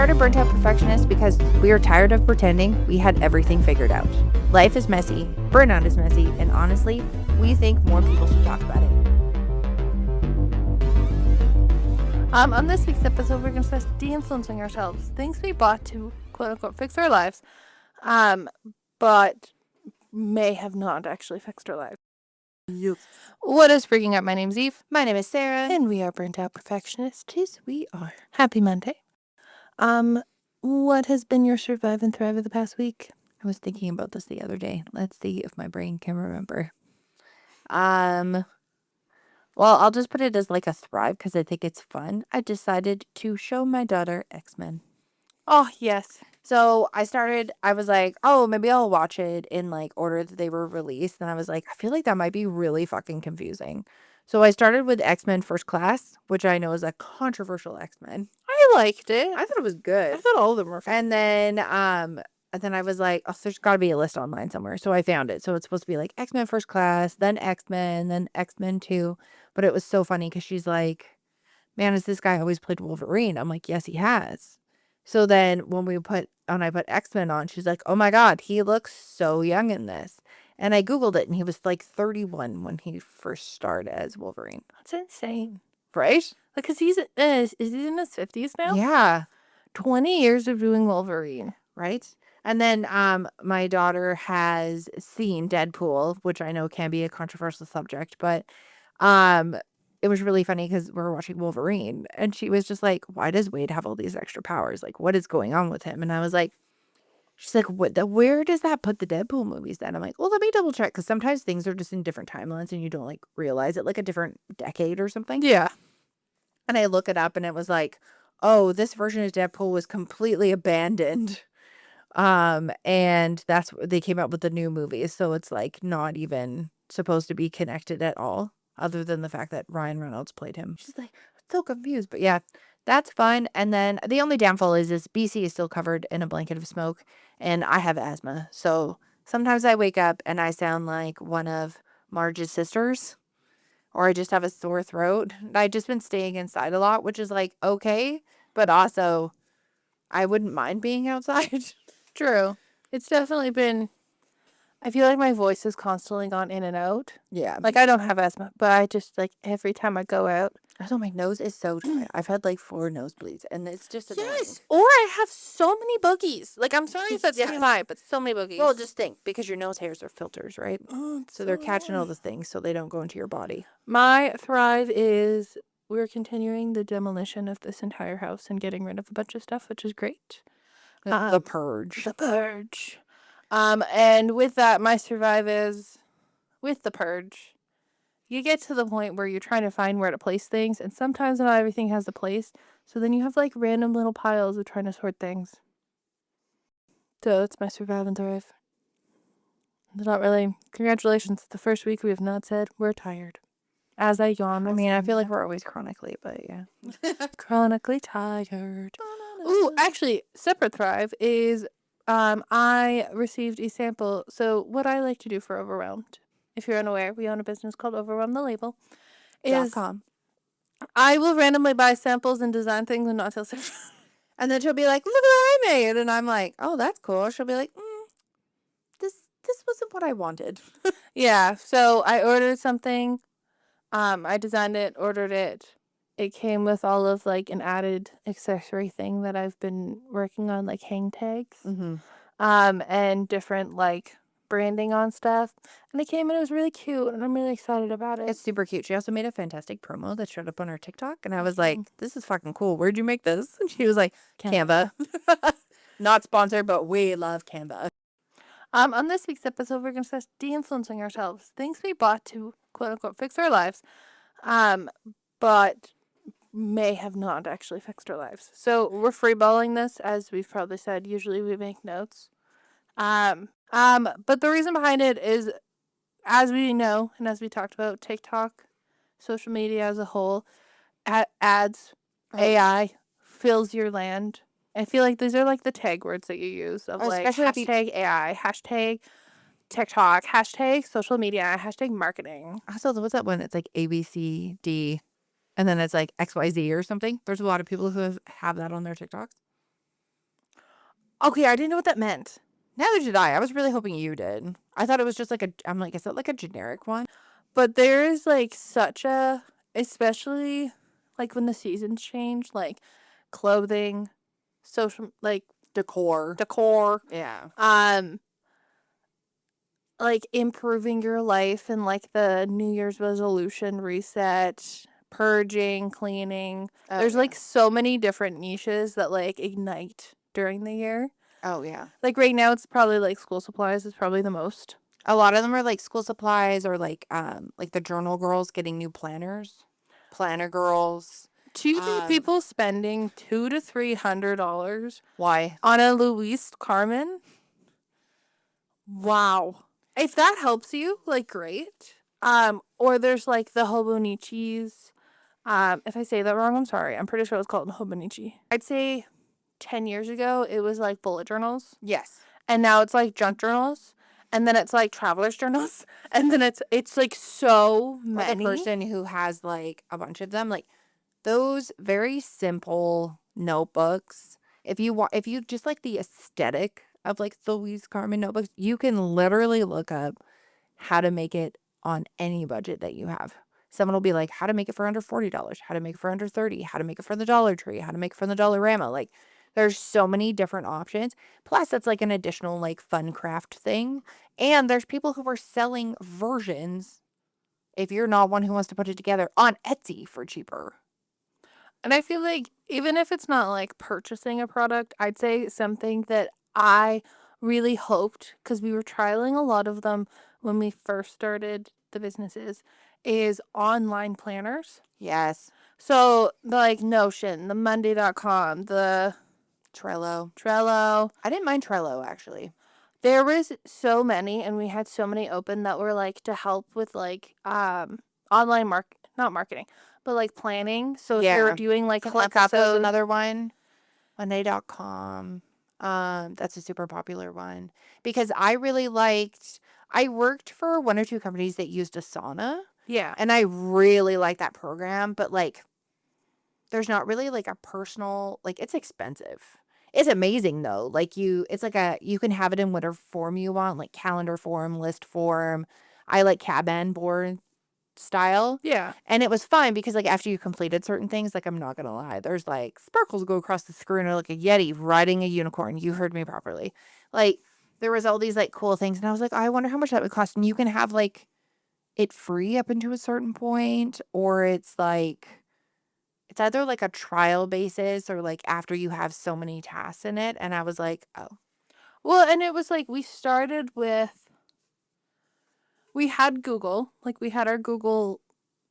started Burnt Out Perfectionist because we were tired of pretending we had everything figured out. Life is messy, burnout is messy, and honestly, we think more people should talk about it. On this week's episode, we're going to discuss de-influencing ourselves, things we bought to quote-unquote fix our lives, but may have not actually fixed our lives. Yep. What is freaking up? My name's Eve. My name is Sarah. And we are Burnt Out Perfectionists. Yes, we are. Happy Monday. What has been your survive and thrive of the past week? I was thinking about this the other day. Let's see if my brain can remember. Well, I'll just put it as like a thrive because I think it's fun. I decided to show my daughter X-Men. Oh, yes. So I was like, oh, maybe I'll watch it in like order that they were released. And I was like, I feel like that might be really fucking confusing. So I started with X-Men First Class, which I know is a controversial X-Men. I liked it. I thought it was good. I thought all of them were fun. And then I was like, oh, there's got to be a list online somewhere. So I found it. So it's supposed to be like X-Men First Class, then X-Men, then X-Men 2. But it was so funny because she's like, man, has this guy always played Wolverine? I'm like, yes, he has. So then when I put X-Men on, she's like, oh my God, he looks so young in this. And I Googled it and he was like 31 when he first starred as Wolverine. That's insane. Right? Like, because is he in his 50s now? Yeah. 20 years of doing Wolverine. Right? And then my daughter has seen Deadpool, which I know can be a controversial subject, but it was really funny because we were watching Wolverine and she was just like, why does Wade have all these extra powers? Like, what is going on with him? And I was like, she's like, where does that put the Deadpool movies then? I'm like, well, let me double check because sometimes things are just in different timelines and you don't like realize it, like a different decade or something. Yeah. And I look it up and it was like, oh, this version of Deadpool was completely abandoned. And that's what they came out with the new movies. So it's like not even supposed to be connected at all, other than the fact that Ryan Reynolds played him. She's like, so confused. But yeah, that's fun. And then the only downfall is BC is still covered in a blanket of smoke and I have asthma. So sometimes I wake up and I sound like one of Marge's sisters, or I just have a sore throat. I've just been staying inside a lot, which is like, okay, but also I wouldn't mind being outside. True. It's definitely been, I feel like my voice has constantly gone in and out. Yeah. Like, I don't have asthma, but I just, like, every time I go out. Also, my nose is so dry. I've had like 4 nosebleeds and it's just annoying. Yes. Or I have so many boogies. Like, I'm sorry if that's Yes. too high, but so many boogies. Well, just think, because your nose hairs are filters, right? Oh, So they're catching all the things so they don't go into your body. My thrive is we're continuing the demolition of this entire house and getting rid of a bunch of stuff, which is great. The purge. The purge. And with that, my survive is with the purge. You get to the point where you're trying to find where to place things, and sometimes not everything has a place. So then you have like random little piles of trying to sort things. So that's my survive and thrive. Not really. Congratulations. It's the first week we have not said we're tired. As I yawn. I mean, I feel like we're always chronically, but yeah. Chronically tired. Ooh, actually, separate thrive is I received a sample. So what I like to do for Overwhelmed, if you're unaware, we own a business called Overwhelm the Label. .com. I will randomly buy samples and design things and not tell Sarah. And then she'll be like, look what I made. And I'm like, oh, that's cool. She'll be like, this wasn't what I wanted. Yeah, so I ordered something. I designed it, ordered it. It came with all of like an added accessory thing that I've been working on, like hang tags, and different like branding on stuff. And it came and it was really cute, and I'm really excited about it. It's super cute. She also made a fantastic promo that showed up on her TikTok, and I was like, this is fucking cool. Where'd you make this? And she was like, Canva. Not sponsored, but we love Canva. On this week's episode, we're going to discuss de-influencing ourselves, things we bought to quote-unquote fix our lives, but may have not actually fixed our lives. So we're freeballing this, as we've probably said. Usually we make notes. But the reason behind it is, as we know, and as we talked about, TikTok, social media as a whole, ads, AI, fills your land. I feel like these are like the tag words that you use of like hashtag AI, hashtag TikTok, hashtag social media, hashtag marketing. Also, what's that one? It's like ABCD, and then it's like XYZ or something. There's a lot of people who have that on their TikToks. Okay, I didn't know what that meant. Neither did I. I was really hoping you did. I thought it was just like I'm like, is that like a generic one? But there is like such a, especially like when the seasons change, like clothing, social, like Decor. Yeah. um, like improving your life and like the New Year's resolution reset, purging, cleaning. Oh, There's yeah. like so many different niches that like ignite during the year. Oh, yeah. Like right now, it's probably like school supplies is probably the most. A lot of them are like school supplies or like the journal girls getting new planners. Planner girls. To the people spending $200 to $300 Why? on a Louise Carmen. Wow. If that helps you, like great. Or there's like the Hobonichis. If I say that wrong, I'm sorry. I'm pretty sure it's called Hobonichi. I'd say 10 years ago it was like bullet journals. Yes. And now it's like junk journals. And then it's like traveler's journals. And then it's like so Or the many. person who has like a bunch of them, like those very simple notebooks. If you just like the aesthetic of like the Louise Carmen notebooks, you can literally look up how to make it on any budget that you have. Someone will be like, how to make it for under $40, how to make it for under 30, how to make it from the Dollar Tree, how to make it from the Dollarama. Like there's so many different options. Plus that's like an additional like fun craft thing. And there's people who are selling versions if you're not one who wants to put it together on Etsy for cheaper. And I feel like even if it's not like purchasing a product, I'd say something that I really hoped, because we were trialing a lot of them when we first started the businesses, is online planners. Yes. So like Notion, the Monday.com, the Trello. I didn't mind Trello actually. There was so many, and we had so many open that were like to help with like online not marketing, but like planning. So if you're doing like an ClickUp was episode, another one. Monday.com. That's a super popular one because I worked for one or two companies that used Asana. yeah, And I really like that program, but like there's not really like a personal, like it's expensive. It's amazing though. Like you can have it in whatever form you want, like calendar form, list form. I like Kanban board style. yeah. And it was fun because like after you completed certain things, like I'm not gonna lie, there's like sparkles go across the screen or like a Yeti riding a unicorn. You heard me properly. Like there was all these like cool things, and I was like, I wonder how much that would cost. And you can have like it free up into a certain point, or it's either like a trial basis or like after you have so many tasks in it. And I was like, oh. Well, and it was like we had Google, like we had our Google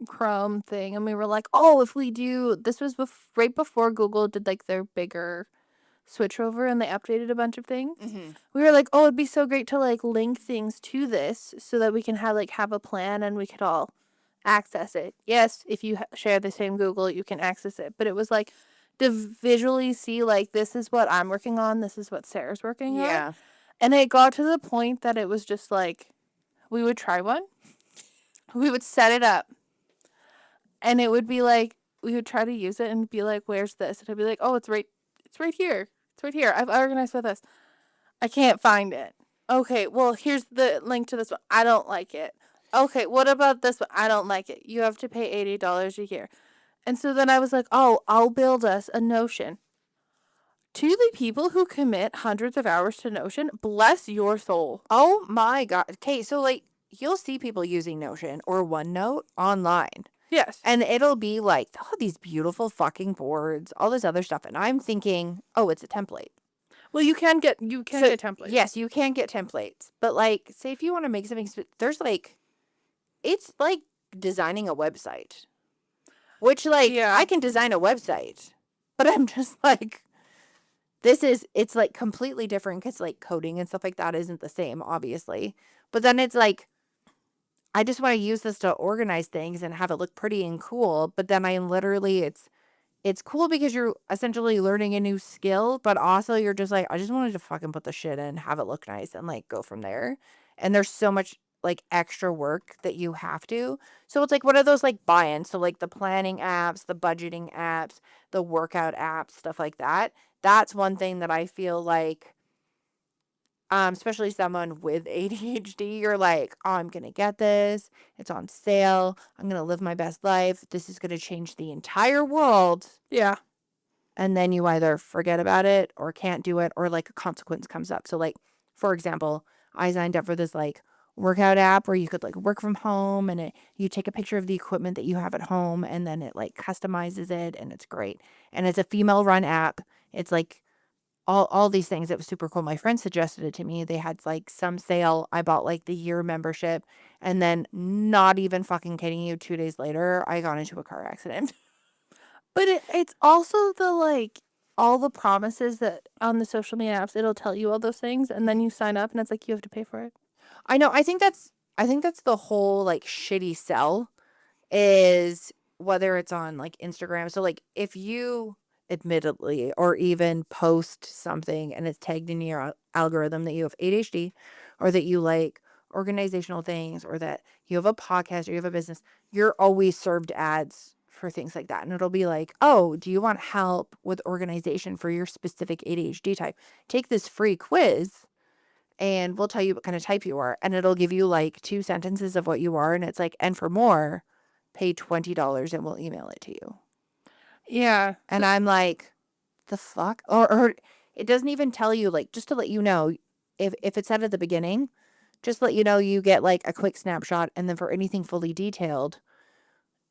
Chrome thing, and we were like, oh, if we do, this was right before Google did like their bigger switch over and they updated a bunch of things. Mm-hmm. We were like, oh, it'd be so great to like link things to this so that we can have a plan and we could all access it. Yes, if you share the same Google, you can access it. But it was like to visually see like this is what I'm working on, this is what Sarah's working on. Yeah. And it got to the point that it was just like we would try one, we would set it up, and it would be like we would try to use it and be like, where's this? And I'd be like, oh, it's right here. It's right here. I've organized with this. I can't find it. Okay, well, here's the link to this one. I don't like it. Okay, what about this one? I don't like it. You have to pay $80 a year. And so then I was like, oh, I'll build us a Notion. To the people who commit hundreds of hours to Notion, bless your soul. Oh my God. Okay, so like you'll see people using Notion or OneNote online. Yes. And it'll be like, oh, these beautiful fucking boards, all this other stuff. And I'm thinking, oh, it's a template. Well, you can get templates. Yes, you can get templates. But like, say if you want to make something, there's like, it's like designing a website. Which like, Yeah. I can design a website. But I'm just like, it's like completely different because like coding and stuff like that isn't the same, obviously. But then it's like, I just want to use this to organize things and have it look pretty and cool. But then it's cool because you're essentially learning a new skill, but also you're just like, I just wanted to fucking put the shit in, have it look nice, and like go from there. And there's so much like extra work that you have to. So it's like, what are those like buy-ins? So like the planning apps, the budgeting apps, the workout apps, stuff like that. That's one thing that I feel like especially someone with ADHD, you're like, oh, I'm going to get this. It's on sale. I'm going to live my best life. This is going to change the entire world. Yeah. And then you either forget about it or can't do it, or like a consequence comes up. So like, for example, I signed up for this like workout app where you could like work from home, and you take a picture of the equipment that you have at home, and then it like customizes it, and it's great. And it's a female run app. It's like all these things. It was super cool. My friend suggested it to me. They had like some sale. I bought like the year membership, and then not even fucking kidding you, 2 days later, I got into a car accident. But it's also the like all the promises that on the social media apps it'll tell you all those things, and then you sign up and it's like you have to pay for it. I know. I think that's the whole like shitty sell is whether it's on like Instagram. So like if you admittedly or even post something and it's tagged in your algorithm that you have ADHD, or that you like organizational things, or that you have a podcast or you have a business, you're always served ads for things like that. And it'll be like, oh, do you want help with organization for your specific ADHD type? Take this free quiz and we'll tell you what kind of type you are. And it'll give you like 2 sentences of what you are. And it's like, and for more, pay $20 and we'll email it to you. Yeah. And I'm like, the fuck? Or it doesn't even tell you, like, just to let you know, if it said at the beginning, just let you know you get like a quick snapshot. And then for anything fully detailed,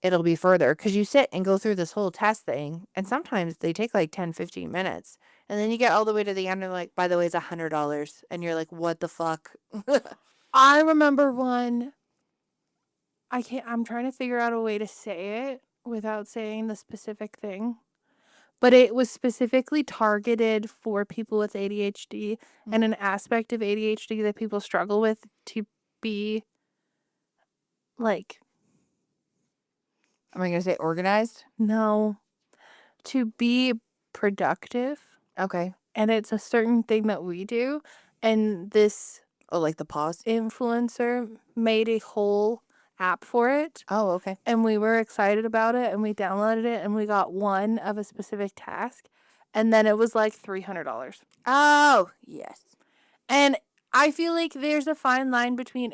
it'll be further. Because you sit and go through this whole test thing. And sometimes they take like 10-15 minutes. And then you get all the way to the end and like, by the way, it's $100. And you're like, what the fuck? I remember one. I'm trying to figure out a way to say it without saying the specific thing. But it was specifically targeted for people with ADHD and an aspect of ADHD that people struggle with, to be like, Am I going to say organized? no, to be productive. Okay. And it's a certain thing that we do. And this Oh, like the pause? influencer made a whole app for it. Oh, okay. And we were excited about it, and we downloaded it, and we got one of a specific task. And then it was like $300. Oh, yes. And I feel like there's a fine line between,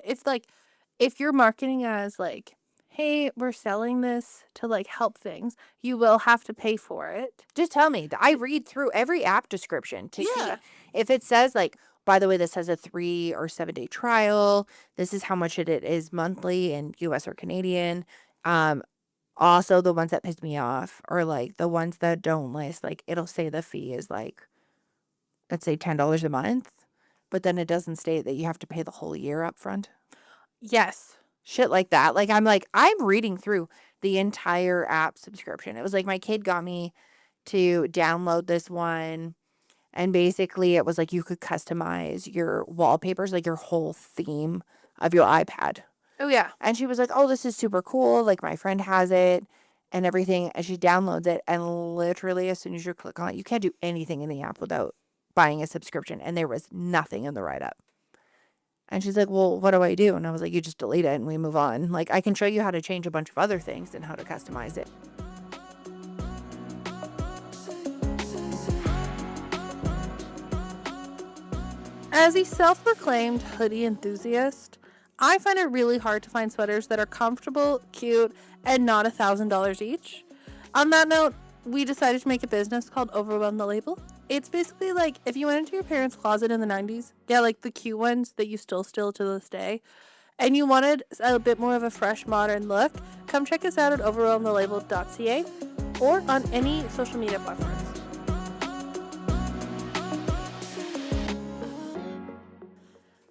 if you're marketing as like, hey, we're selling this to like help things, you will have to pay for it. Just tell me. I read through every app description to see Yeah. if it says like, by the way, this has a 3 or 7 day trial. This is how much it is monthly in US or Canadian. Also the ones that piss me off are like the ones that don't list, like it'll say the fee is like, let's say $10 a month, but then it doesn't state that you have to pay the whole year up front. Yes. Shit like that. Like, I'm reading through the entire app subscription. It was like my kid got me to download this one. And basically, it was like you could customize your wallpapers, like your whole theme of your iPad. Oh, yeah. And she was like, oh, this is super cool. Like, my friend has it and everything. And she downloads it. And literally, as soon as you click on it, you can't do anything in the app without buying a subscription. And there was nothing in the write up. And she's like, well, what do I do? And I was like, you just delete it and we move on. Like, I can show you how to change a bunch of other things and how to customize it. As a self-proclaimed hoodie enthusiast, I find it really hard to find sweaters that are comfortable, cute, and not $1,000 each. On that note, we decided to make a business called Overwhelm the Label. It's basically like if you went into your parents' closet in the 90s, yeah, like the cute ones that you still steal to this day, and you wanted a bit more of a fresh, modern look, come check us out at overwhelmthelabel.ca or on any social media platforms.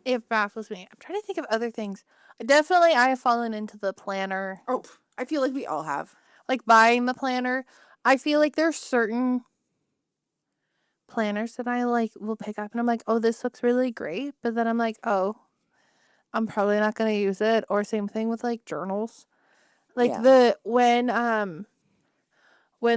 It baffles me. I'm trying to think of other things. I have fallen into the planner. Oh, I feel like we all have. Like buying the planner. I feel like there's certain planners that I like will pick up and I'm like, oh, this looks really great. But then I'm like, oh, I'm probably not going to use it. Or same thing with like journals. Like Yeah. when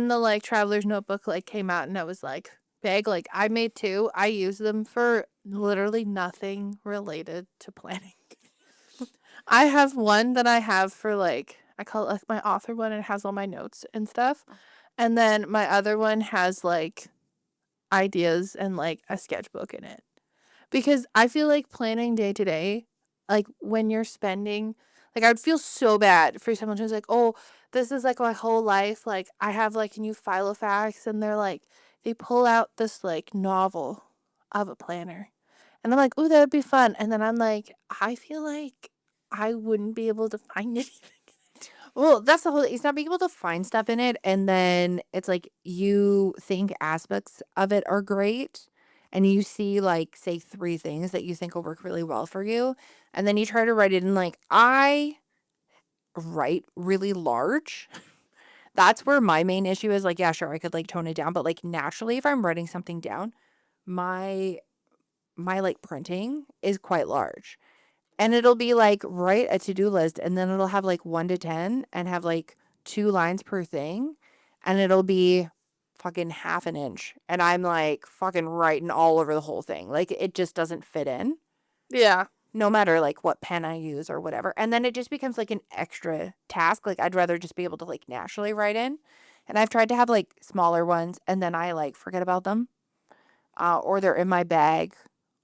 the like Traveler's Notebook like came out and it was like big, like I made 2. I use them for literally nothing related to planning. I have one that I have for like, I call it like my author one. It has all my notes and stuff. And then my other one has like ideas and like a sketchbook in it. Because I feel like planning day to day, like when you're spending, like I would feel so bad for someone who's like, oh, this is like my whole life. Like I have like a new Filofax and they're like, they pull out this like novel of a planner. And I'm like, oh, that would be fun. And then I'm like, I feel like I wouldn't be able to find anything. Well, that's the whole it's not being able to find stuff in it, and then it's like you think aspects of it are great, and you see, like, say, 3 things that you think will work really well for you, and then you try to write it in, like, I write really large. That's where my main issue is, like, yeah, sure, I could, like, tone it down, but, like, naturally, if I'm writing something down, my like, printing is quite large. And it'll be, like, write a to-do list, and then it'll have, like, 1 to 10 and have, like, 2 lines per thing, and it'll be fucking half an inch, and I'm, like, fucking writing all over the whole thing. Like, it just doesn't fit in, Yeah. no matter, like, what pen I use or whatever, and then it just becomes, like, an extra task. Like, I'd rather just be able to, like, naturally write in, and I've tried to have, like, smaller ones, and then I, like, forget about them, or they're in my bag,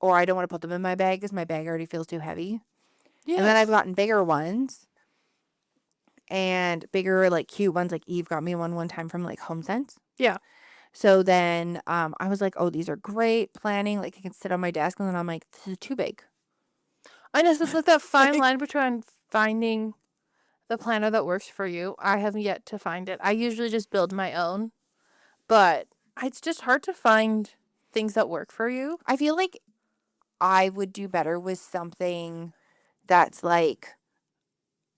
or I don't wanna put them in my bag because my bag already feels too heavy. And then I've Yes. gotten bigger ones and bigger, like, cute ones, like, Eve got me one time from, like, HomeSense. Yeah. So then, I was like, "Oh, these are great planning, like, I can sit on my desk," and then I'm like, "This is too big." I know, so it's like that fine Like line between finding the planner that works for you. I have yet to find it. I usually just build my own, but it's just hard to find things that work for you. I feel like I would do better with something that's, like,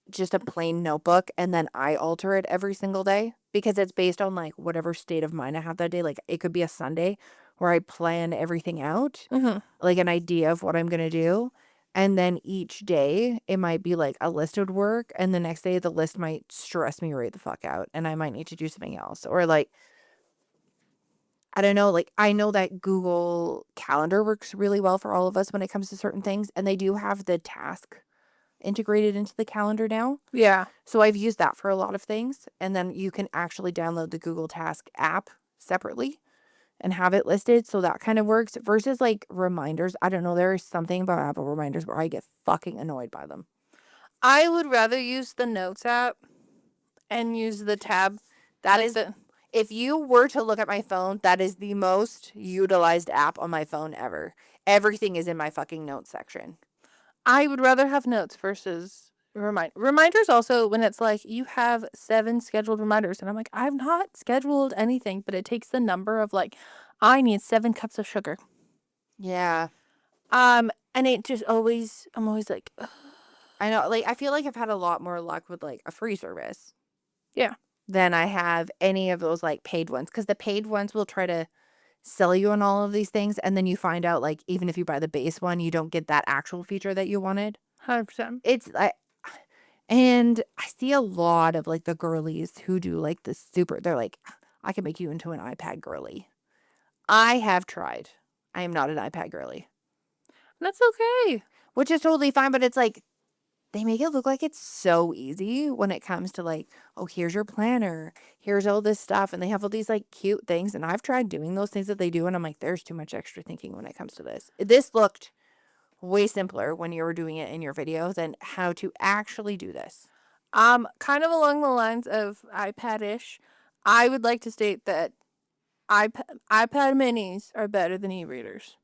just a plain notebook, and then I alter it every single day because it's based on, like, whatever state of mind I have that day. Like, it could be a Sunday where I plan everything out, Mhm. like, an idea of what I'm gonna do, and then each day, it might be, like, a list would work, and the next day, the list might stress me right the fuck out, and I might need to do something else, or, like, I don't know, like, I know that Google Calendar works really well for all of us when it comes to certain things, and they do have the task integrated into the calendar now. Yeah. So I've used that for a lot of things, and then you can actually download the Google Task app separately and have it listed, so that kind of works versus, like, reminders. I don't know, there is something about Apple reminders where I get fucking annoyed by them. I would rather use the Notes app and use the tab. That Like is the if you were to look at my phone, that is the most utilized app on my phone ever. Everything is in my fucking notes section. I would rather have notes versus reminders also when it's like you have 7 scheduled reminders and I'm like, I've not scheduled anything, but it takes the number of like I need 7 cups of sugar. Yeah. And it just always I'm always like, ugh. I know, like, I feel like I've had a lot more luck with, like, a free service Yeah. than I have any of those, like, paid ones, because the paid ones will try to sell you on all of these things, and then you find out, like, even if you buy the base one, you don't get that actual feature that you wanted. 100%. It's I and I see a lot of, like, the girlies who do, like, the super they're like, "I can make you into an iPad girly." I have tried. I am not an iPad girly, That's okay. which is totally fine, but it's like, they make it look like it's so easy when it comes to, like, "Oh, here's your planner. Here's all this stuff," and they have all these, like, cute things, and I've tried doing those things that they do, and I'm like, "There's too much extra thinking when it comes to this." This looked way simpler when you were doing it in your video than how to actually do this. Kind of along the lines of iPad-ish, I would like to state that iPad minis are better than e-readers.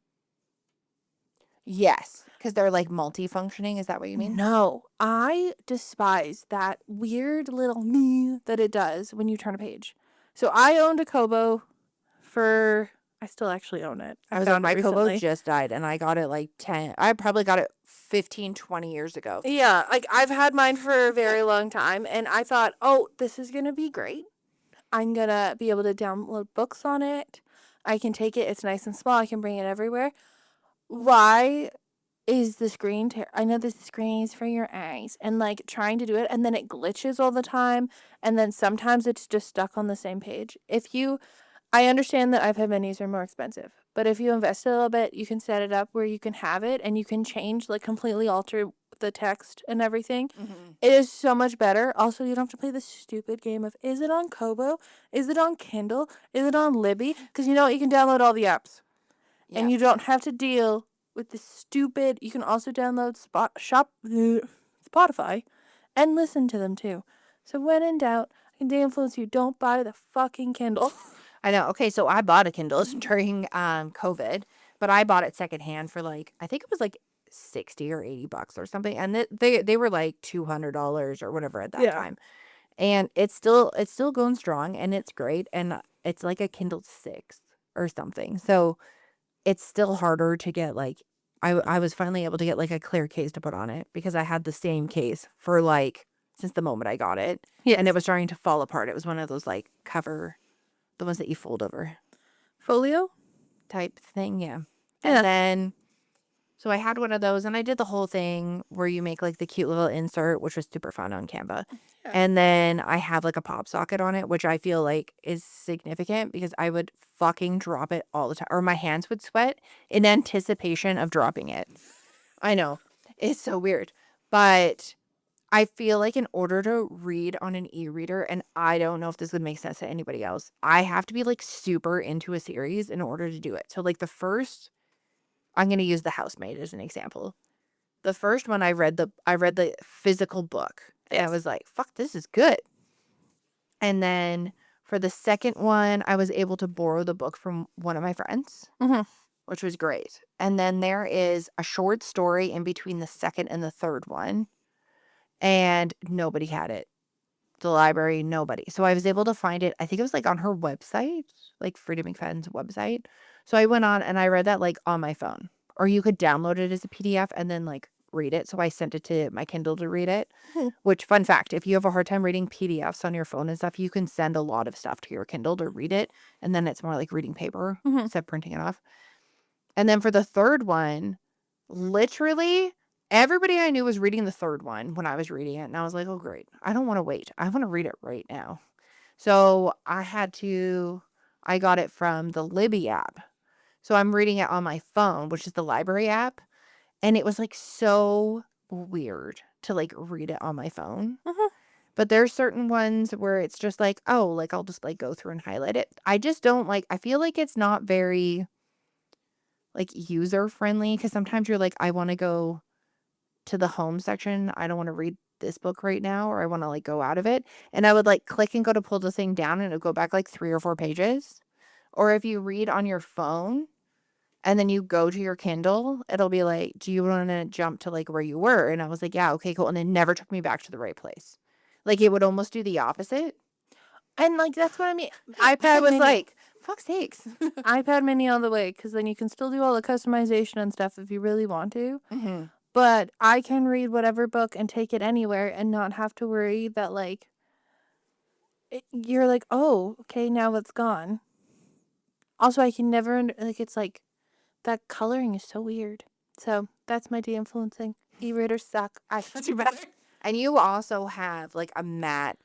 Yes, because 'cause they're, like, multifunctioning, is that what you mean? No, I despise that weird little me that it does when you turn a page. So I owned a Kobo for I still actually own it. I I was like, found it my Kobo recently. just died, and I got it, like, 10 I probably got it 15, 20 years ago. Yeah, like I've had mine for a very long time and I thought, "Oh, this is going to be great. I'm going to be able to download books on it. I can take it. It's nice and small. I can bring it everywhere." Why is the screen I know this screen is for your eyes and like trying to do it and then it glitches all the time and then sometimes it's just stuck on the same page. If you I understand that iPad minis are more expensive, but if you invest a little bit, you can set it up where you can have it and you can change like completely alter the text and everything. Mhm. It is so much better. Also, you don't have to play this stupid game of is it on Kobo? Is it on Kindle? Is it on Libby? Because you know what? You can download all the apps and Yep. you don't have to deal with the stupid. You can also download Spotify and listen to them too. So when in doubt, and they influence you, don't buy the fucking Kindle. I know. Okay, so I bought a Kindle during COVID, but I bought it secondhand for like I think it was like 60 or $80 or something, and they were like $200 or whatever at that Yeah. time. And it's still going strong and it's great, and it's like a Kindle 6 or something. So it's still harder to get like I was finally able to get like a clear case to put on it because I had the same case for like since the moment I got it, and it Yes. was starting to fall apart. It was one of those like the ones that you fold over Folio? type thing, yeah. And Yeah. then so I had one of those and I did the whole thing where you make like the cute little insert, which was super fun on Canva. Yeah. And then I have like a pop socket on it, which I feel like is significant because I would fucking drop it all the time, or my hands would sweat in anticipation of dropping it. I know. It's so weird. But I feel like in order to read on an e-reader, and I don't know if this would make sense to anybody else, I have to be like super into a series in order to do it. So like I'm going to use The Housemaid as an example. The first one I read the physical book and I Yes. was like, fuck, this is good. And then for the second one, I was able to borrow the book from one of my friends, Mhm. which was great. And then there is a short story in between the second and the third one, and nobody had it. The library, nobody. So I was able to find it. I think it was like on her website, like Frida McFadden's website. So I went on and I read that like on my phone, or you could download it as a PDF and then like read it. So I sent it to my Kindle to read it. Hmm. Which, fun fact, if you have a hard time reading PDFs on your phone and stuff, you can send a lot of stuff to your Kindle to read it, and then it's more like reading paper Mhm. instead of printing it off. And then for the third one, literally everybody I knew was reading the third one when I was reading it. And I was like, oh, great. I don't want to wait. I want to read it right now. So I got it from the Libby app. So I'm reading it on my phone, which is the library app. And it was like so weird to like read it on my phone. Mhm. But there's certain ones where it's just like, oh, like I'll just like go through and highlight it. I just don't like, I feel like it's not very like user friendly because sometimes you're like, I want to go to the home section. I don't want to read this book right now, or I want to like go out of it. And I would like click and go to pull the thing down and it would go back like 3 or 4 pages. Or if you read on your phone and then you go to your Kindle, it'll be like, do you want to jump to like where you were? And I was like, yeah, okay, cool. And it never took me back to the right place. Like it would almost do the opposite. And like that's what I mean. I iPad was mini, like, fuck sakes. iPad mini all the way, because then you can still do all the customization and stuff if you really want to. Mm-hmm. But I can read whatever book and take it anywhere and not have to worry that like you're like, oh, okay, now it's gone. Also, I can never like it's like that coloring is so weird. So that's my de-influencing. E-readers suck. I should do better. And you also have like a matte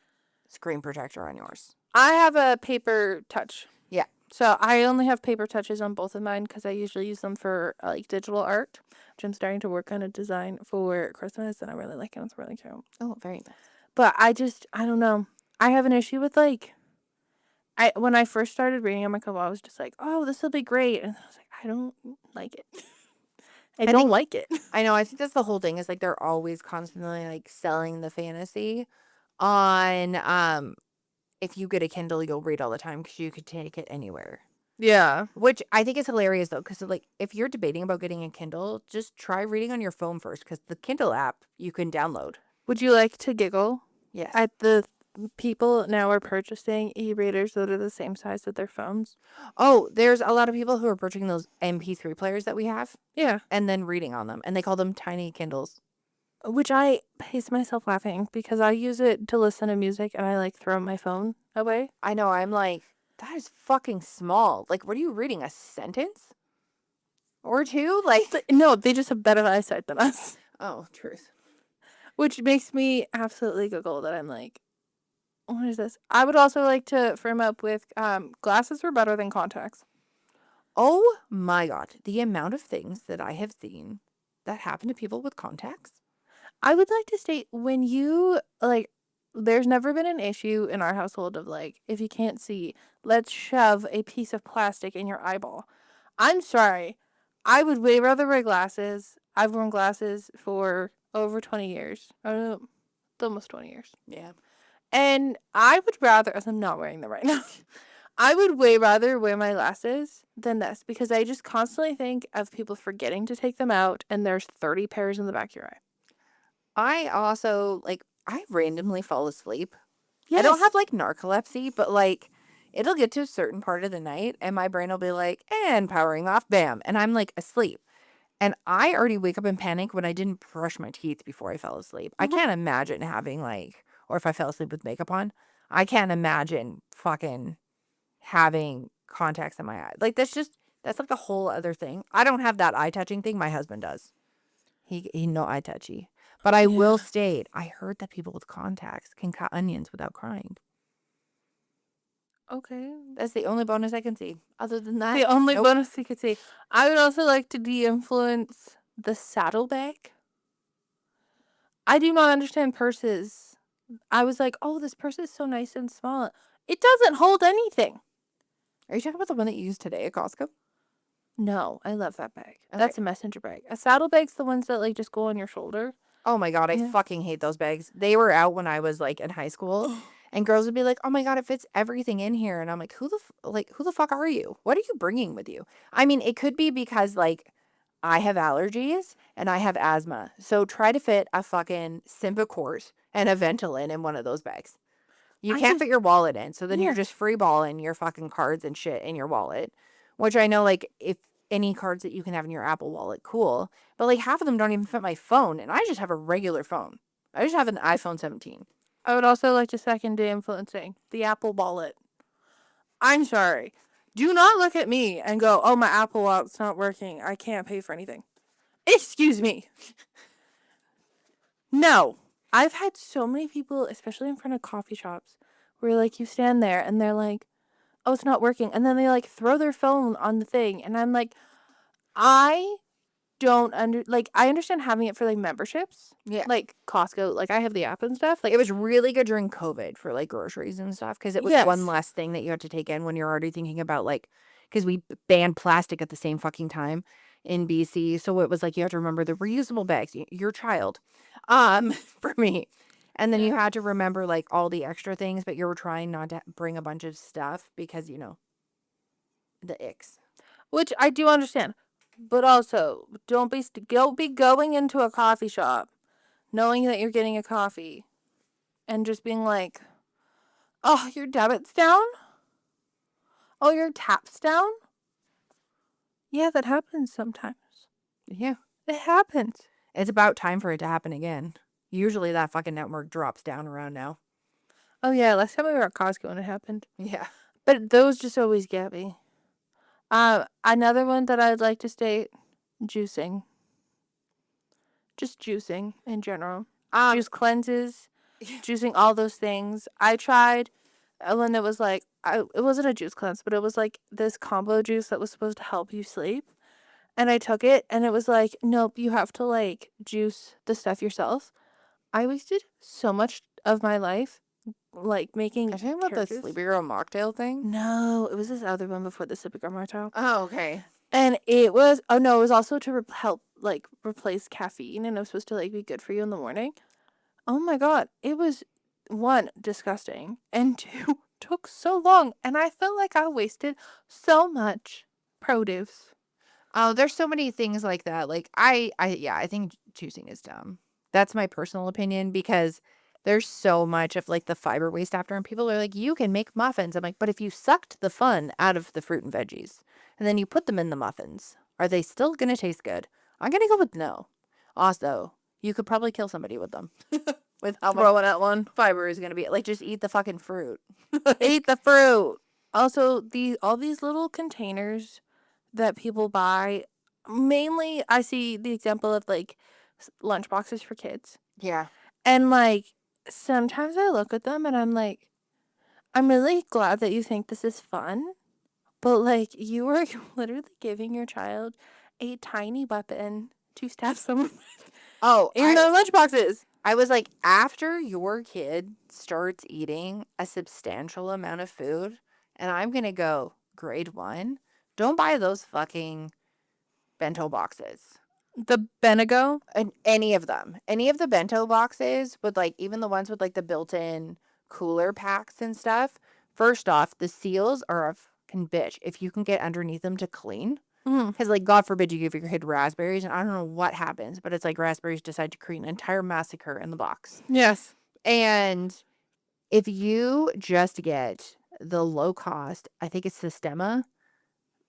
screen protector on yours. I have a paper touch. Yeah. So I only have paper touches on both of mine because I usually use them for like digital art, which I'm starting to work on a design for Christmas, and I really like it. It's really cute. Oh, very nice. But I don't know. I have an issue with like, when I first started reading on my Kindle, I was just like, oh, this will be great, and I was like, I don't like it. I don't think- like it. I know. I think that's the whole thing is like they're always constantly like selling the fantasy on if you get a Kindle, you'll read all the time because you could take it anywhere. Yeah. Which I think is hilarious though, because like if you're debating about getting a Kindle, just try reading on your phone first because the Kindle app you can download. Would you like to giggle Yes. at the people now are purchasing e-readers that are the same size as their phones? Oh, there's a lot of people who are purchasing those MP3 players that we have Yeah. and then reading on them, and they call them tiny Kindles. Which I pace myself laughing because I use it to listen to music and I like throw my phone away. I know. I'm like, that is fucking small. Like, what are you reading? A sentence or two? Like, No, they just have better eyesight than us. oh, truth. Which makes me absolutely giggle that I'm like, what is this? I would also like to firm up with glasses are better than contacts. Oh my God. The amount of things that I have seen that happen to people with contacts. I would like to state when you like, there's never been an issue in our household of like, if you can't see, let's shove a piece of plastic in your eyeball. I'm sorry. I would way rather wear glasses. I've worn glasses for over 20 years. Almost 20 years. Yeah. And I would rather, as I'm not wearing them right now, I would way rather wear my glasses than this because I just constantly think of people forgetting to take them out and there's 30 pairs in the back of your eye. I also, like, I randomly fall asleep. Yes. I don't have, like, narcolepsy, but, like, it'll get to a certain part of the night and my brain will be like, and powering off, bam. And I'm, like, asleep. And I already wake up in panic when I didn't brush my teeth before I fell asleep. I can't imagine having, like, or if I fell asleep with makeup on, I can't imagine fucking having contacts in my eye. Like, that's like a whole other thing. I don't have that eye touching thing. My husband does. He no eye touchy. But I will state, I heard that people with contacts can cut onions without crying. Okay. That's the only bonus I can see. Other than that, The only nope. bonus you could see. I would also like to de-influence the saddlebag. I do not understand purses. I was like, oh, this purse is so nice and small. It doesn't hold anything. Are you talking about the one that you used today at Costco? No, I love that bag. Okay. That's a messenger bag. A saddlebag's the ones that like just go on your shoulder. Oh my God, I Yeah. fucking hate those bags. They were out when I was like in high school, and girls would be like, "Oh my God, it fits everything in here," and I'm like, "Who the fuck are you? What are you bringing with you?" I mean, it could be because like I have allergies and I have asthma, so try to fit a fucking Symbicort and a Ventolin in one of those bags. You can't fit your wallet in, so then you're just free balling your fucking cards and shit in your wallet, which I know, like, if any cards that you can have in your Apple Wallet, cool. But, like, half of them don't even fit my phone, and I just have a regular phone. I just have an iPhone 17. I would also like to second de-influencing the Apple Wallet. I'm sorry. Do not look at me and go, oh, my Apple Wallet's not working. I can't pay for anything. Excuse me. No. I've had so many people, especially in front of coffee shops, where like you stand there and they're like, oh, it's not working. And then they like throw their phone on the thing. And I'm like, I don't I understand having it for like memberships. Yeah. Like Costco, like I have the app and stuff. Like, it was really good during COVID for, like, groceries and stuff, because it was one less thing that you had to take in when you're already thinking about, like, because we banned plastic at the same fucking time in BC, so it was like you have to remember the reusable bags, your child, for me. And then you had to remember, like, all the extra things, but you were trying not to bring a bunch of stuff because, you know, the icks. Which I do understand. But also, don't be going into a coffee shop knowing that you're getting a coffee and just being like, oh, your debit's down? Oh, your tap's down? Yeah, that happens sometimes. Yeah. It happens. It's about time for it to happen again. Usually that fucking network drops down around now. Oh, yeah, last time we were at Costco and it happened. Yeah. But those just always get me. Another one that I'd like to state, juicing. Just juicing in general. Juice cleanses, juicing, all those things. I tried when it was like, it wasn't a juice cleanse, but it was like this combo juice that was supposed to help you sleep. And I took it and it was like, nope, you have to like juice the stuff yourself. I wasted so much of my life like making. Are you talking about the Sleepy Girl mocktail thing? No, it was this other one before the Sleepy Girl mocktail. Oh, okay. And it was, oh no, it was also to help like replace caffeine, and it was supposed to like be good for you in the morning. Oh my God, it was, one, disgusting, and two, took so long, and I felt like I wasted so much produce. Oh, there's so many things like that. Like, I think choosing is dumb. That's my personal opinion, because there's so much of, like, the fiber waste after, and people are like, you can make muffins. I'm like, but if you sucked the fun out of the fruit and veggies and then you put them in the muffins, are they still going to taste good? I'm going to go with no. Also, you could probably kill somebody with them. With how much Throwing at one. fiber is going to be. Like, just eat the fucking fruit. Eat the fruit. Also, all these little containers that people buy, mainly I see the example of like lunch boxes for kids. Yeah. And like sometimes I look at them and I'm like, I'm really glad that you think this is fun, but like you are literally giving your child a tiny weapon to stab someone with Oh, in their lunch boxes. I was like, after your kid starts eating a substantial amount of food, and I'm going to go grade 1, don't buy those fucking bento boxes. The Benego? And any of them. Any of the bento boxes with like even the ones with like the built-in cooler packs and stuff. First off, the seals are a fucking bitch if you can get underneath them to clean. Mm-hmm. Because, like, God forbid you give your kid raspberries, and I don't know what happens, but it's like raspberries decide to create an entire massacre in the box. Yes. And if you just get the low cost, I think it's Sistema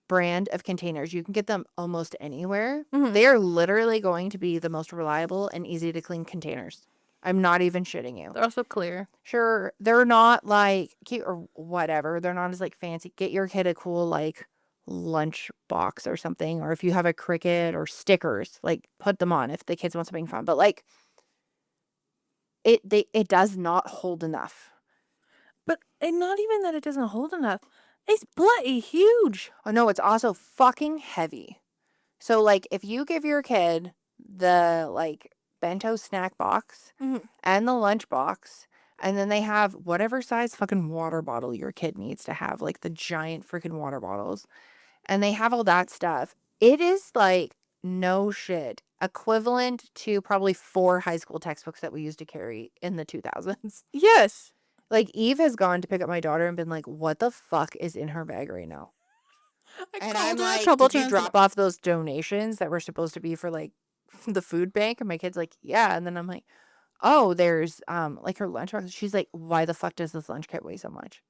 brand of containers, you can get them almost anywhere. Mm-hmm. They are literally going to be the most reliable and easy to clean containers. I'm not even shitting you. They're also clear. Sure, they're not like cute or whatever. They're not as like fancy. Get your kid a cool like lunch box or something, or if you have a Cricut or stickers, like put them on if the kids want something fun. But like it does not hold enough. But and not even that it doesn't hold enough. It's bloody huge. Oh no, it's also fucking heavy. So like if you give your kid the like bento snack box Mm-hmm. and the lunch box, and then they have whatever size fucking water bottle your kid needs to have, like the giant freaking water bottles, and they have all that stuff. It is like no shit equivalent to probably 4 high school textbooks that we used to carry in the 2000s. Yes. Like Eve has gone to pick up my daughter and been like, "What the fuck is in her bag right now?" And I'm called her a like, couple "Did you times. drop off those donations that were supposed to be for like the food bank?" And my kid's like, "Yeah." And then I'm like, "Oh, there's like her lunchbox." She's like, "Why the fuck does this lunch kit weigh so much?"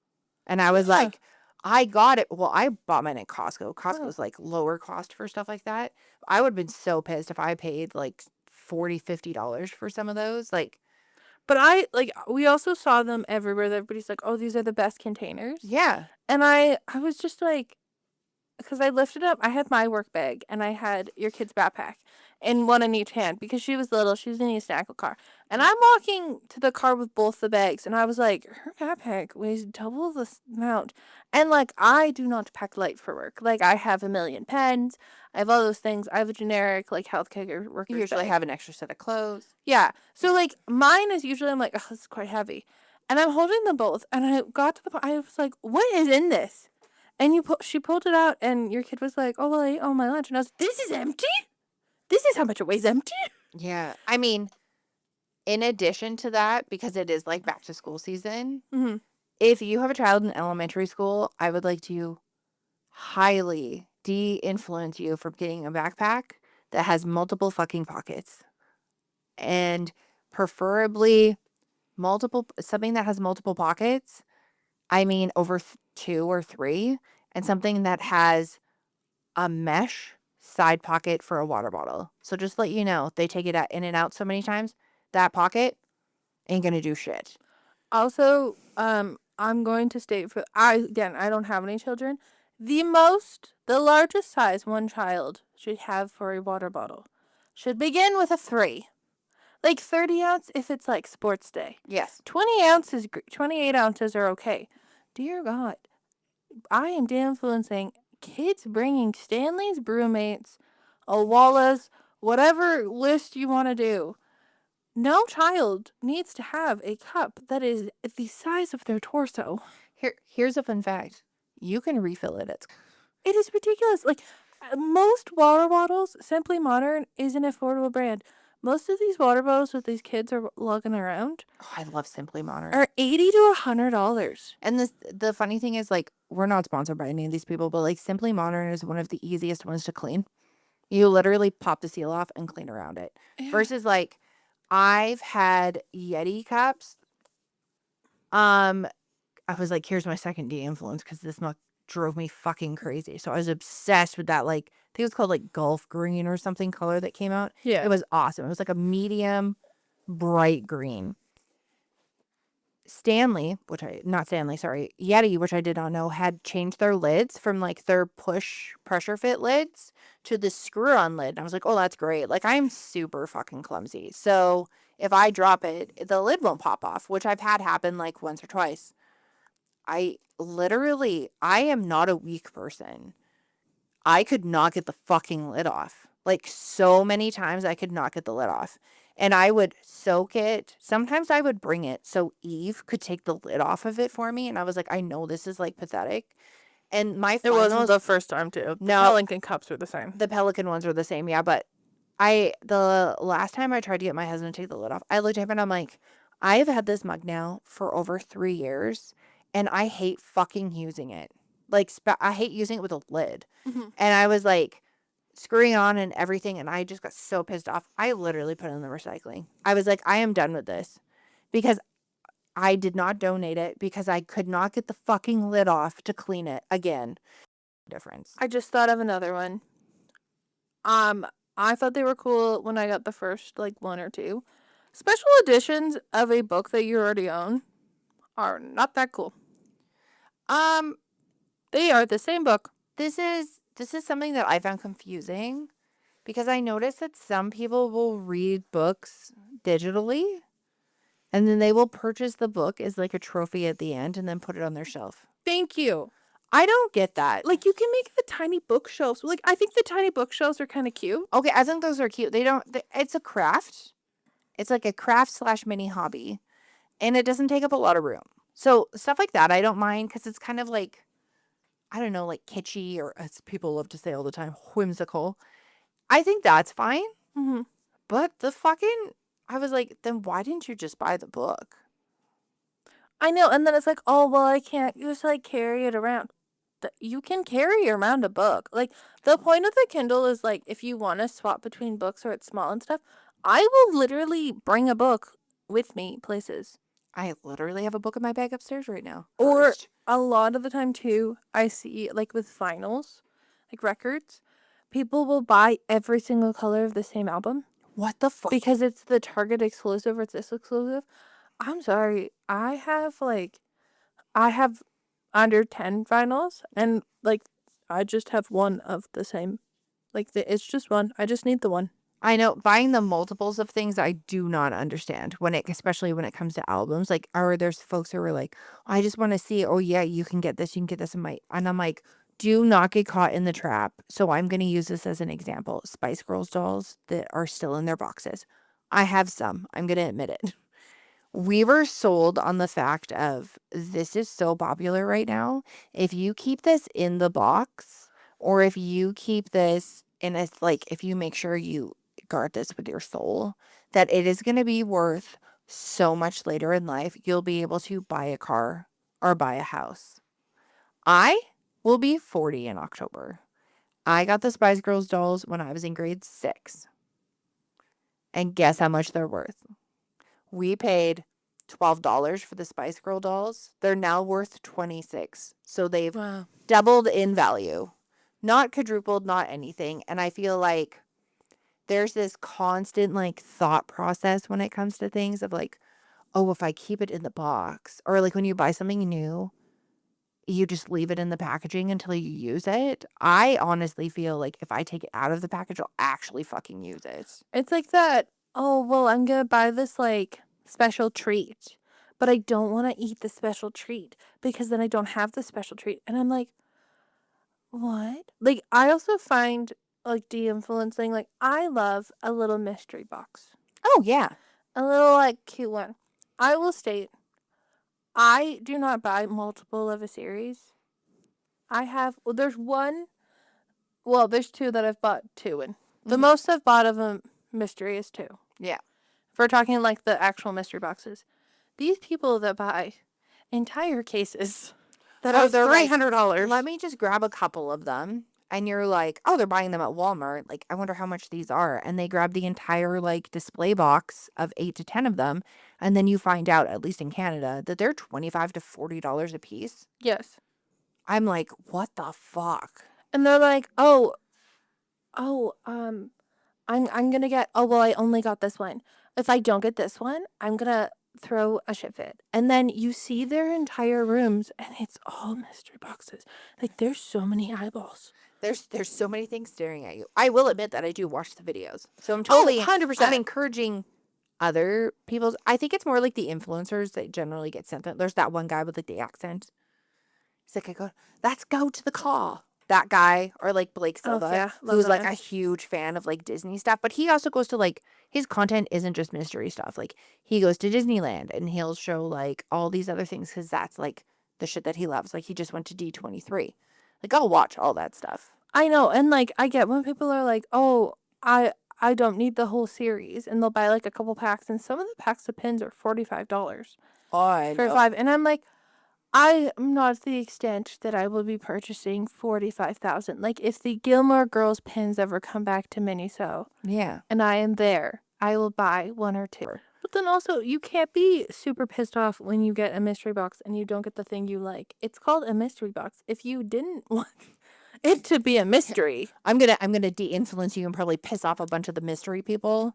And I was Yeah. like, "I got it. Well, I bought mine at Costco. Oh. Costco's like lower cost for stuff like that. I would have been so pissed if I paid like $40-$50 for some of those. Like, But we also saw them everywhere. That everybody's like, "Oh, these are the best containers." yeah, And I was just like, because I lifted up, I had my work bag and I had your kid's backpack and one in each hand because she was little. She was in a snackle car. And I'm walking to the car with both the bags. And I was like, her backpack weighs double this amount. And like, I do not pack light for work. Like, I have a million pens. I have all those things. I have a generic, like, healthcare you worker's usually bag. have an extra set of clothes. Yeah. So, like, mine is usually, I'm like, oh, this is quite heavy. And I'm holding them both. And I got to the point, I was like, what is in this? And she pulled it out, and your kid was like, "Oh, well, I ate all my lunch." And I was, "This is empty. This is how much it weighs empty." Yeah, I mean, in addition to that, because it is like back to school season, Mm-hmm. if you have a child in elementary school, I would like to highly de-influence you from getting a backpack that has multiple fucking pockets, and preferably something that has multiple pockets. I mean, over 2 or 3, and something that has a mesh side pocket for a water bottle. So just let you know, they take it in and out so many times, that pocket ain't gonna do shit. Also, I'm going to state I don't have any children. The largest size one child should have for a water bottle should begin with a 3. Like 30 ounce if it's like sports day. Yes. 20 ounces, 28 ounces are okay. Dear God, I am de-influencing kids bringing Stanley's, Brewmates, Awalas, whatever list you want to do. No child needs to have a cup that is the size of their torso. Here's a fun fact. You can refill it at school. It is ridiculous. Like, most water bottles, Simply Modern is an affordable brand. Most of these water bottles that these kids are lugging around Oh, I love Simply Modern. are $80 to $100. And the funny thing is, like, we're not sponsored by any of these people, but like Simply Modern is one of the easiest ones to clean. You literally pop the seal off and clean around it. Yeah. Versus like I've had Yeti cups. I was like, here's my second de-influence because this mug drove me fucking crazy. So I was obsessed with that, like, I think it was called like Gulf Green or something color that came out. Yeah. It was awesome. It was like a medium bright green. Yeti, which I did not know, had changed their lids from like their push pressure fit lids to the screw on lid. And I was like, oh, that's great. Like, I'm super fucking clumsy. So if I drop it, the lid won't pop off, which I've had happen like once or twice. I am not a weak person. I could not get the fucking lid off. Like, so many times I could not get the lid off. And I would soak it. Sometimes I would bring it so Eve could take the lid off of it for me. And I was like, I know this is like pathetic. And my It wasn't finals, the first time, too. The No. Pelican cups were the same. the Pelican ones are the same, yeah. But the last time I tried to get my husband to take the lid off, I looked at him and I'm like, I've had this mug now for over 3 years, and I hate fucking using it. Like, I hate using it with a lid. Mhm. And I was like, screwing on and everything, and I just got so pissed off. I literally put it in the recycling. I was like, I am done with this, because I did not donate it because I could not get the fucking lid off to clean it again. Difference. I just thought of another one. I thought they were cool when I got the first, like, one or two. Special editions of a book that you already own are not that cool. Um, They are the same book. this is something that I found confusing, because I noticed that some people will read books digitally, and then they will purchase the book as like a trophy at the end and then put it on their shelf. Thank you. I don't get that. Like, you can make the tiny bookshelves. Like, I think the tiny bookshelves are kind of cute. Okay, I think those are cute. It's a craft. It's like a craft / mini hobby, and it doesn't take up a lot of room. So stuff like that, I don't mind, because it's kind of like, I don't know, like kitschy, or as people love to say all the time, whimsical. I think that's fine. Mm-hmm. But I was like, then why didn't you just buy the book? I know, and then it's like, oh, well, I can't just, like, carry it around. You can carry around a book. Like, the point of the Kindle is, like, if you want to swap between books or it's small and stuff, I will literally bring a book with me places. I literally have a book in my bag upstairs right now. Or First. a lot of the time, too, I see, like, with vinyls, like records, people will buy every single color of the same album What the fuck? because it's the Target exclusive or it's this exclusive. I'm sorry. I have under 10 vinyls, and, like, I just have one of the same. Like, it's just one. I just need the one. I know, buying the multiples of things I do not understand, especially when it comes to albums. Like, or there's folks who are like, I just want to see, oh yeah, you can get this, and I'm like, do not get caught in the trap. So I'm going to use this as an example. Spice Girls dolls that are still in their boxes. I have some. I'm going to admit it. We were sold on the fact of, this is so popular right now. If you keep this in the box, or if you keep this in a, like, if you make sure you guard this with your soul, that it is going to be worth so much later in life. You'll be able to buy a car or buy a house. I will be 40 in October. I got the Spice Girls dolls when I was in grade 6. And guess how much they're worth? We paid $12 for the Spice Girl dolls. They're now worth $26. So they've doubled in value. Not quadrupled, not anything. And I feel like there's this constant, like, thought process when it comes to things of like, oh, if I keep it in the box, or like when you buy something new, you just leave it in the packaging until you use it. I honestly feel like if I take it out of the package, I'll actually fucking use it. It's like that, oh, well, I'm going to buy this, like, special treat, but I don't want to eat the special treat because then I don't have the special treat. And I'm like, what? Like, I also find, like, de-influencing, like, I love a little mystery box. Oh, yeah. A little, like, cute one. I will state, I do not buy multiple of a series. There's two that I've bought two in. The most I've bought of a mystery is 2. Yeah. If we're talking, like, the actual mystery boxes. These people that buy entire cases that are they're like, $300. let me just grab a couple of them. And you're like, oh, they're buying them at Walmart. Like, I wonder how much these are. And they grab the entire, like, display box of 8 to 10 of them. And then you find out, at least in Canada, that they're $25 to $40 a piece. Yes. I'm like, what the fuck? And they're like, I'm gonna get, oh, well, I only got this one. If I don't get this one, I'm gonna throw a shit fit. And then you see their entire rooms, and it's all mystery boxes. Like, there's so many eyeballs. There's so many things staring at you. I will admit that I do watch the videos. So I'm totally 100%. I'm encouraging other people's. I think it's more like the influencers that generally get sent. There's that one guy with, like, the accent. He's like, let's go to the car. That guy, or like Blake Silva, who's like a huge fan of, like, Disney stuff. But he also goes to, like, his content isn't just mystery stuff. Like, he goes to Disneyland and he'll show, like, all these other things because that's, like, the shit that he loves. Like, he just went to D23. Like, I'll watch all that stuff. I know, and like I get when people are like, "Oh, I don't need the whole series," and they'll buy like a couple packs, and some of the packs of pins are $45 Oh, I for know. 5, and I'm like, I am not to the extent that I will be purchasing 45,000. Like if the Gilmore Girls pins ever come back to Miniso, Yeah. and I am there, I will buy one or two. But then also, you can't be super pissed off when you get a mystery box and you don't get the thing you like. It's called a mystery box. If you didn't want it to be a mystery, I'm gonna de-influence you and probably piss off a bunch of the mystery people.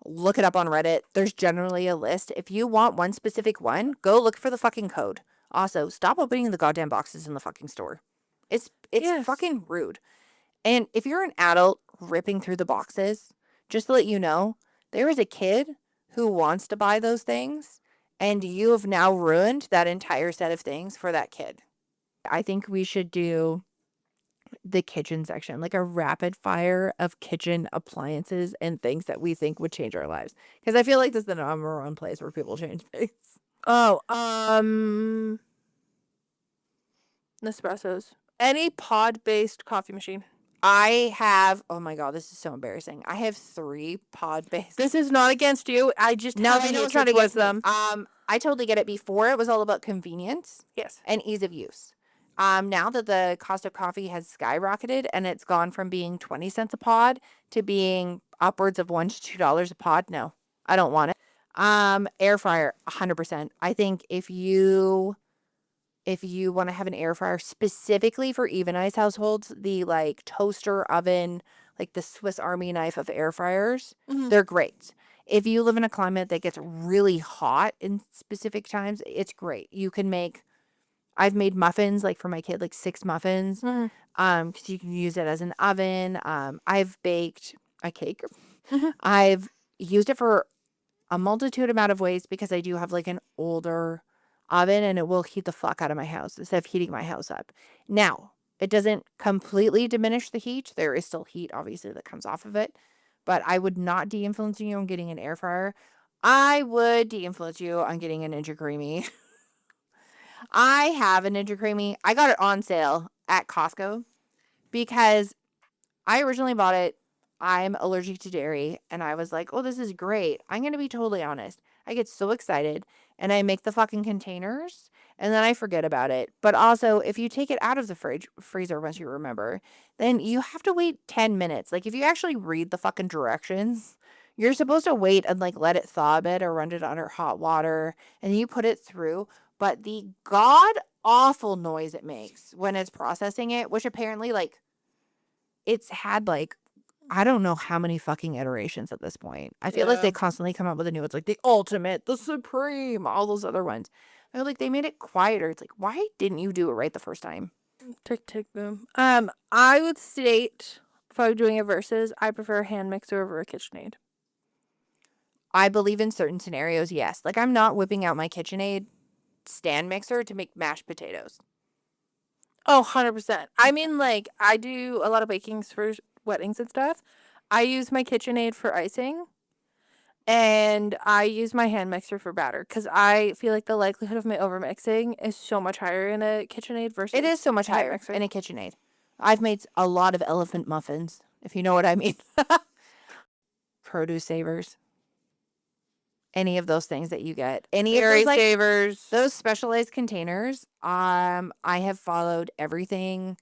Look it up on Reddit. There's generally a list. If you want one specific one, go look for the fucking code. Also, stop opening the goddamn boxes in the fucking store. It's yes. fucking rude. And if you're an adult ripping through the boxes, just to let you know, there is a kid who wants to buy those things, and you have now ruined that entire set of things for that kid. I think we should do the kitchen section, like a rapid fire of kitchen appliances and things that we think would change our lives. Because I feel like this is the number one place where people change things. Oh, Nespresso's. Any pod-based coffee machine. I have, oh my God, this is so embarrassing. I have 3 pod based. This is not against you. I just No, have I a know it's hatred not towards against me. them. I totally get it. Before it was all about convenience Yes. and ease of use. Now that the cost of coffee has skyrocketed and it's gone from being 20 cents a pod to being upwards of $1 to $2 a pod, no, I don't want it. Air fryer, 100%. I think if you want to have an air fryer specifically for even ice households, the like toaster oven, like the Swiss Army knife of air fryers, they're great. If you live in a climate that gets really hot in specific times, it's great. I've made muffins like for my kid, like 6 muffins. Because you can use it as an oven. I've baked a cake. I've used it for a multitude amount of ways because I do have like an older oven and it will heat the fuck out of my house instead of heating my house up. Now, it doesn't completely diminish the heat. There is still heat, obviously, that comes off of it. But I would not de-influence you on getting an air fryer. I would de-influence you on getting a Ninja Creamy. I have a Ninja Creamy. I got it on sale at Costco because I originally bought it. I'm allergic to dairy. And I was like, oh, this is great. I'm going to be totally honest. I get so excited and I make the fucking containers and then I forget about it. But also, if you take it out of the freezer once you remember, then you have to wait 10 minutes. Like, if you actually read the fucking directions, you're supposed to wait and like let it thaw a bit or run it under hot water and then you put it through. But the god awful noise it makes when it's processing it, which apparently, like, it's had like I don't know how many fucking iterations at this point. I feel like they constantly come up with a new. It's like the ultimate, the supreme, all those other ones. They're like they made it quieter. It's like why didn't you do it right the first time? Tick tick boom. I would state if I were doing a versus, I prefer a hand mixer over a KitchenAid. I believe in certain scenarios, yes. Like I'm not whipping out my KitchenAid stand mixer to make mashed potatoes. Oh, 100%. I mean, like, I do a lot of bakings for weddings and stuff. I use my KitchenAid for icing, and I use my hand mixer for batter because I feel like the likelihood of me overmixing is so much higher in a KitchenAid versus It is so much a hand higher mixer. in a KitchenAid. I've made a lot of elephant muffins, if you know what I mean. Produce savers. Any of those things that you get. Any of Berry those like savers. those specialized containers. I have followed everything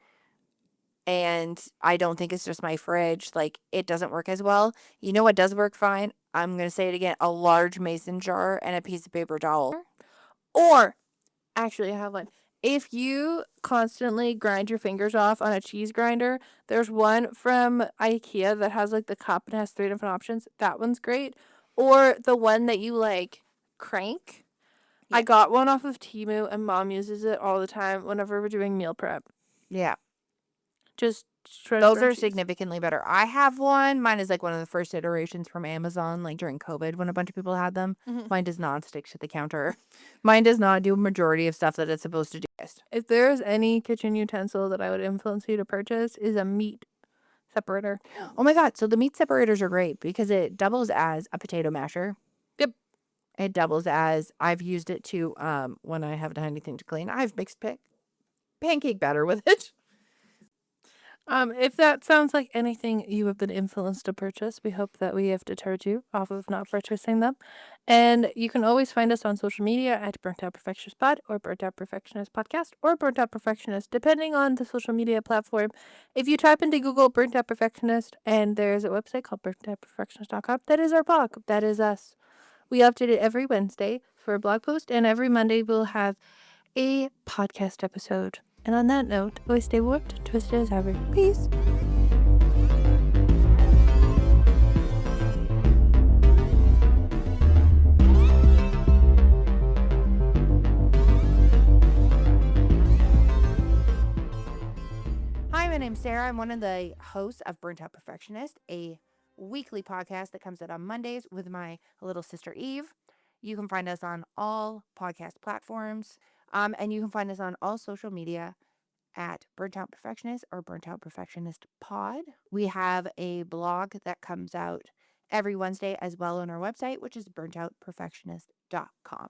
and I don't think it's just my fridge. Like it doesn't work as well. You know what does work fine? I'm going to say it again. A large mason jar and a piece of paper towel. Or, actually, I have one. If you constantly grind your fingers off on a cheese grinder, there's one from IKEA that has like the cup and has 3 different options. That one's great. Or the one that you like crank. I Yeah. got one off of Temu and Mom uses it all the time whenever we're doing meal prep. Yeah. Just Those are significantly better. I have one. Mine is like one of the first iterations from Amazon, like during COVID when a bunch of people had them. Mine does not stick to the counter. Mine does not do a majority of stuff that it's supposed to do. If there's any kitchen utensil that I would influence you to purchase is a meat separator. Oh my God. So the meat separators are great because it doubles as a potato masher. Yep. It doubles as I've used it to when I haven't had anything to clean. I've mixed pancake batter with it. If that sounds like anything you have been influenced to purchase, we hope that we have deterred you off of not purchasing them. And you can always find us on social media at Burnt Out Perfectionist Pod or Burnt Out Perfectionist Podcast or Burnt Out Perfectionist, depending on the social media platform. If you type into Google Burnt Out Perfectionist and there's a website called burntoutperfectionist.com, that is our blog. That is us. We update it every Wednesday for a blog post, and every Monday we'll have a podcast episode. And on that note, always stay warped, twisted as ever. Peace. Hi, my name's Sarah. I'm one of the hosts of Burnt Out Perfectionist, a weekly podcast that comes out on Mondays with my little sister Eve. You can find us on all podcast platforms, and you can find us on all social media at Burnt Out Perfectionist or Burnt Out Perfectionist Pod. We have a blog that comes out every Wednesday as well on our website, which is burntoutperfectionist.com.